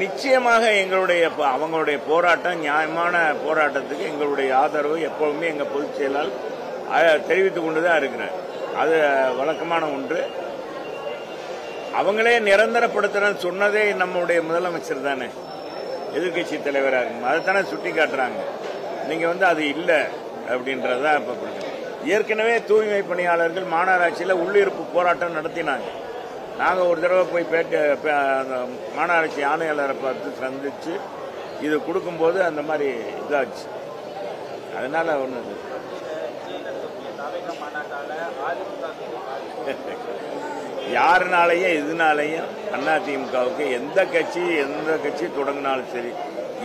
நிச்சயமாக அவங்களுடைய போராட்டம் நியாயமான போராட்டத்துக்கு எங்களுடைய ஆதரவு எப்பவுமே எங்க பொதுச் செயலாளர் தெரிவித்துக் கொண்டுதான் இருக்கிறார். அது வழக்கமான ஒன்று. அவங்களே நிரந்தரப்படுத்த சொன்னதே நம்முடைய முதலமைச்சர் தானே, எதிர்கட்சி தலைவராக இருக்கும். அதைத்தானே சுட்டி காட்டுறாங்க. நீங்க அது இல்லை அப்படின்றதா இப்ப ஏற்கனவே தூய்மை பணியாளர்கள் மாநகராட்சியில் உள்ளிருப்பு போராட்டம் நடத்தினாங்க. நாங்கள் ஒரு தடவை போய் மாநகராட்சி ஆணையாளரை பார்த்து சந்திச்சு இது கொடுக்கும்போது அந்த மாதிரி இதாச்சு. அதனால ஒன்று யாருனாலையும் இதனாலையும் அதிமுகவுக்கு எந்த கட்சி தொடங்கினாலும் சரி,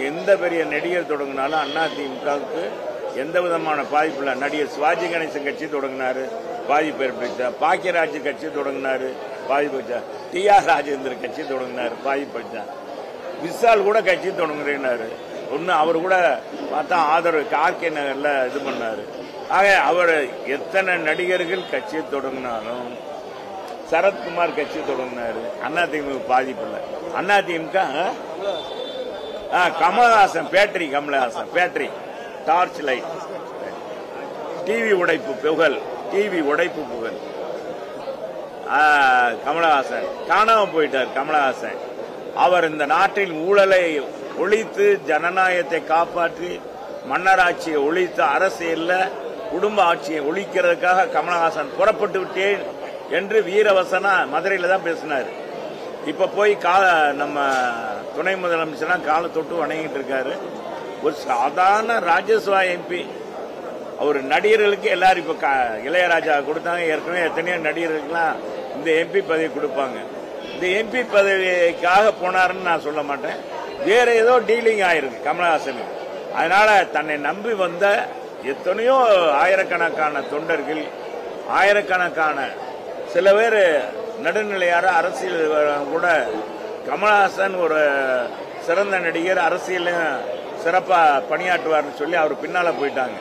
எந்த பெரிய நடிகர் தொடங்கினாலும் அதிமுகவுக்கு எந்த விதமான பாதிப்பு இல்லை. நடிகர் சிவாஜி கணேசன் கட்சி தொடங்கினாரு, பாதிப்பு ஏற்படுத்தார். பாக்கியராஜ் கட்சி தொடங்கினாரு, பாதிப்பு. டி.ஆர். ராஜேந்தர் கட்சி தொடங்கினாரு, பாதிப்பு. விஷால் கூட கட்சி தொடங்குறேன்னாரு. ஒன்னு அவர் கூட பார்த்தா ஆதரவு ஆர்கே நகர்ல இது பண்ணாரு. ஆக அவர் எத்தனை நடிகர்கள் கட்சியை தொடங்கினாலும், சரத்குமார் கட்சி தொடங்கினாரு, அதிமுக பாதிப்பு இல்லை. AIADMK Kamal Haasan battery torch light TV உடைப்பு புகழ் கமலஹாசன் காணாம போயிட்டார். கமலஹாசன் அவர் இந்த நாட்டில் ஊழலை ஒழித்து ஜனநாயகத்தை காப்பாற்றி மன்னராட்சியை ஒழித்து அரசியல்ல குடும்ப ஆட்சியை ஒழிக்கிறதுக்காக கமலஹாசன் புறப்பட்டு விட்டேன் என்று வீரவசனா மதுரையில தான் பேசினார். இப்ப போய் நம்ம துணை முதலமைச்சர் காலை தொட்டு வணங்கிட்டு இருக்காரு. ஒரு சாதாரண ராஜ்யசபா எம்பி. அவர் நடிகர்களுக்கு எல்லாரும் இப்ப இளையராஜா கொடுத்தாங்க. ஏற்கனவே எத்தனையோ நடிகர்களுக்கெல்லாம் இந்த எம்பி பதவி கொடுப்பாங்க. இந்த எம்பி பதவிக்காக போனாருன்னு நான் சொல்ல மாட்டேன். வேற ஏதோ டீலிங் ஆயிருக்கு கமலஹாசனுக்கு. அதனால தன்னை நம்பி வந்த எத்தனையோ ஆயிரக்கணக்கான தொண்டர்கள், ஆயிரக்கணக்கான சில பேர் நடுநிலையார அரசியல் கூட கமலஹாசன் ஒரு சிறந்த நடிகர், அரசியல் சிறப்பா பணியாற்றுவார்னு சொல்லி அவர் பின்னால போயிட்டாங்க.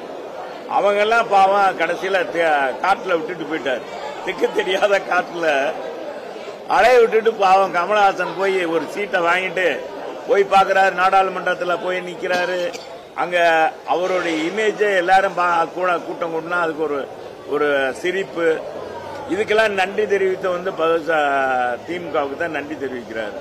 அவங்க எல்லாம் பாவம் கடைசியில காட்டுல விட்டுட்டு போயிட்டார். திக்கு தெரியாத காட்டுல அலைய விட்டுட்டு பாவம் கமலஹாசன் போய் ஒரு சீட்டை வாங்கிட்டு போய் பாக்குறாரு. நாடாளுமன்றத்தில் போய் நிக்கிறாரு. அங்க அவருடைய இமேஜை எல்லாரும் கூட கூட்டம் கூட்டினா அதுக்கு ஒரு சிரிப்பு. இதுக்கெல்லாம் நன்றி தெரிவித்த திமுகவுக்கு தான் நன்றி தெரிவிக்கிறாரு.